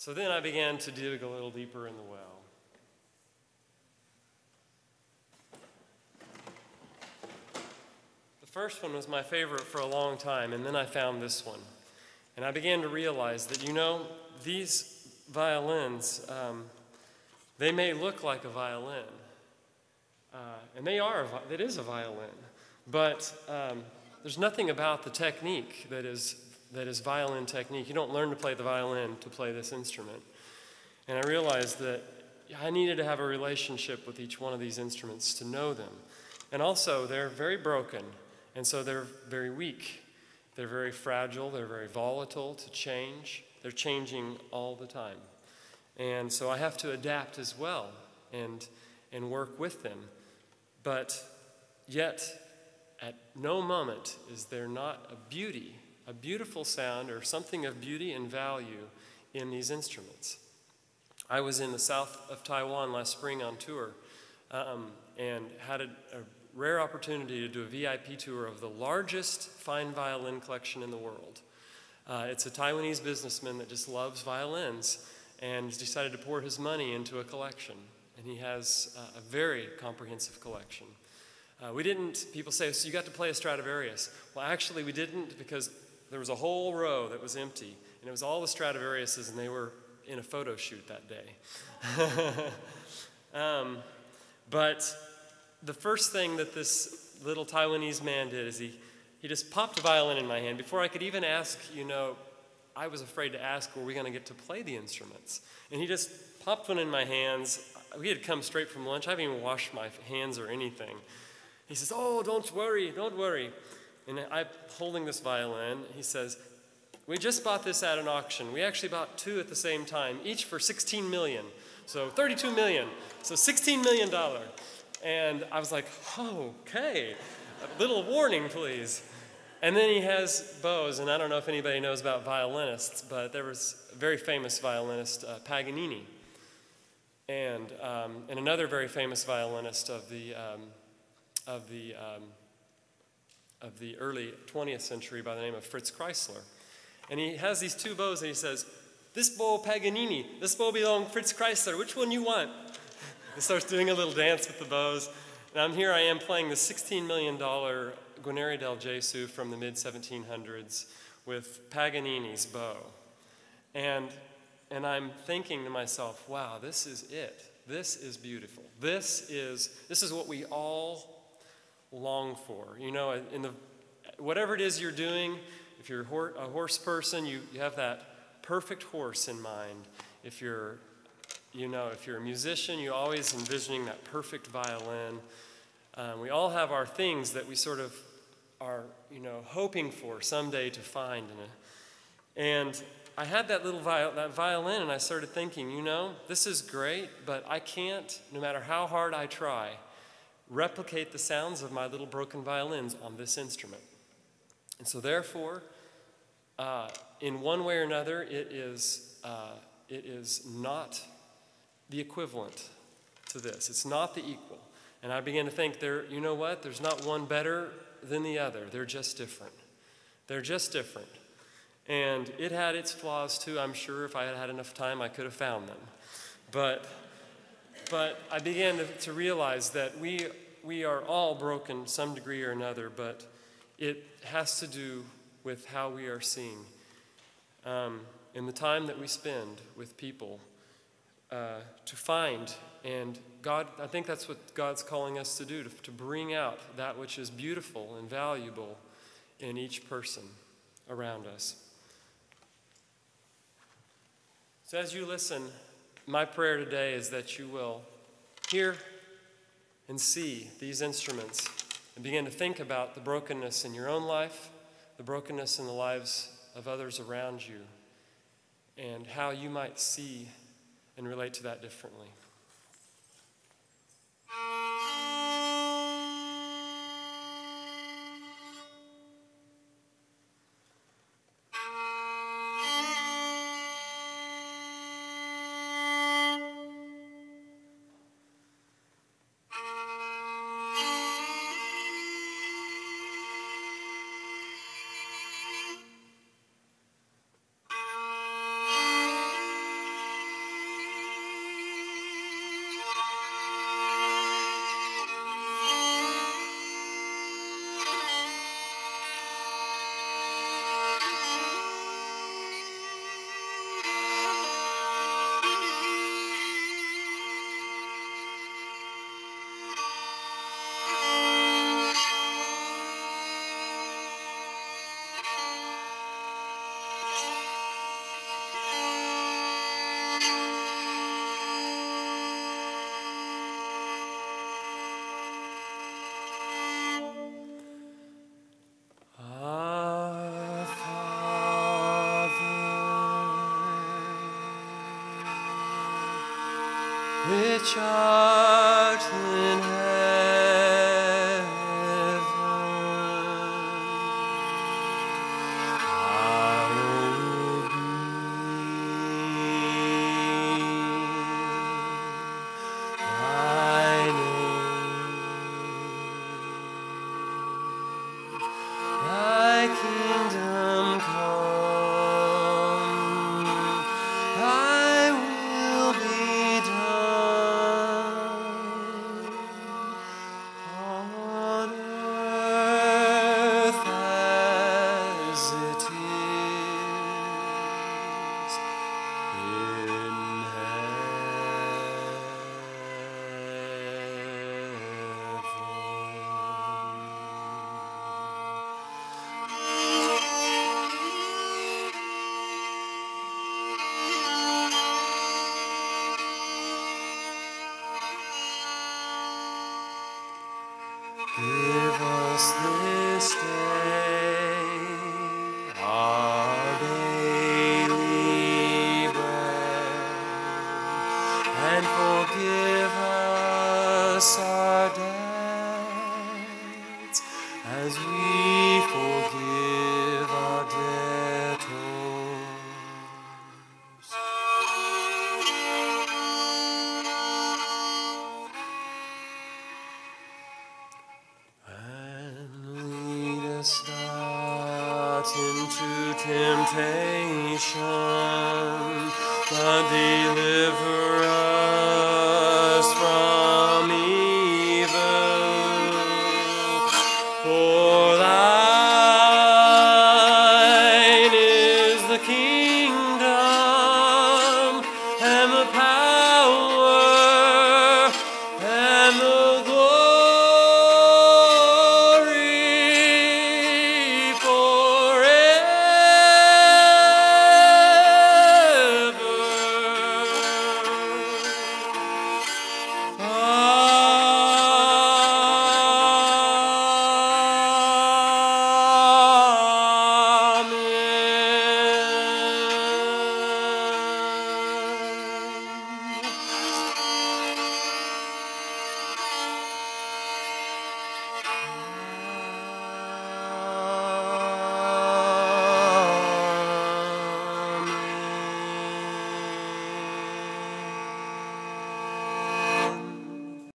So then I began to dig a little deeper in the well. The first one was my favorite for a long time, and then I found this one. And I began to realize that, these violins, they may look like a violin. And it is a violin. But there's nothing about the technique that is violin technique. You don't learn to play the violin to play this instrument. And I realized that I needed to have a relationship with each one of these instruments to know them. And also, they're very broken, and so they're very weak. They're very fragile, they're very volatile to change. They're changing all the time. And so I have to adapt as well and work with them. But yet, at no moment is there not a beautiful sound or something of beauty and value in these instruments. I was in the south of Taiwan last spring on tour and had a rare opportunity to do a VIP tour of the largest fine violin collection in the world. It's a Taiwanese businessman that just loves violins and has decided to pour his money into a collection. And he has a very comprehensive collection. People say, so you got to play a Stradivarius. Well, actually we didn't, because there was a whole row that was empty, and it was all the Stradivariuses, and they were in a photo shoot that day. But the first thing that this little Taiwanese man did is he just popped a violin in my hand. Before I could even ask, I was afraid to ask, were we going to get to play the instruments? And he just popped one in my hands. We had come straight from lunch. I haven't even washed my hands or anything. He says, oh, don't worry. And I'm holding this violin. He says, we just bought this at an auction. We actually bought two at the same time, each for $16 million. So $32 million. So $16 million. And I was like, oh, okay. A little warning, please. And then he has bows, and I don't know if anybody knows about violinists, but there was a very famous violinist, Paganini, and another very famous violinist of the early 20th century by the name of Fritz Kreisler. And he has these two bows, and he says, this bow Paganini, this bow belongs Fritz Kreisler, which one you want? He starts doing a little dance with the bows. And I am playing the $16 million Guarneri del Gesù from the mid-1700s with Paganini's bow. And I'm thinking to myself, wow, this is it. This is beautiful. This is what we all long for. Whatever it is you're doing, if you're a horse person, you have that perfect horse in mind. If you're a musician, you're always envisioning that perfect violin. We all have our things that we sort of are, hoping for someday to find. And I had that little violin, and I started thinking, this is great, but I can't, no matter how hard I try, replicate the sounds of my little broken violins on this instrument. And so therefore, in one way or another, it is not the equivalent to this. It's not the equal. And I began to think, there's not one better than the other. They're just different. They're just different. And it had its flaws too. I'm sure if I had had enough time, I could have found them. But I began to realize that we are all broken some degree or another, but it has to do with how we are seen. In the time that we spend with people, to find, and God, I think that's what God's calling us to do, to bring out that which is beautiful and valuable in each person around us. So as you listen, my prayer today is that you will hear and see these instruments and begin to think about the brokenness in your own life, the brokenness in the lives of others around you, and how you might see and relate to that differently. which art in heaven, hallowed be thy name. Thy kingdom come, thy will be done on earth as it is in Give us this day our daily bread, and forgive us our debts, as we forgive our debtors. And lead us not into temptation, but deliver us from evil. For thine is the kingdom,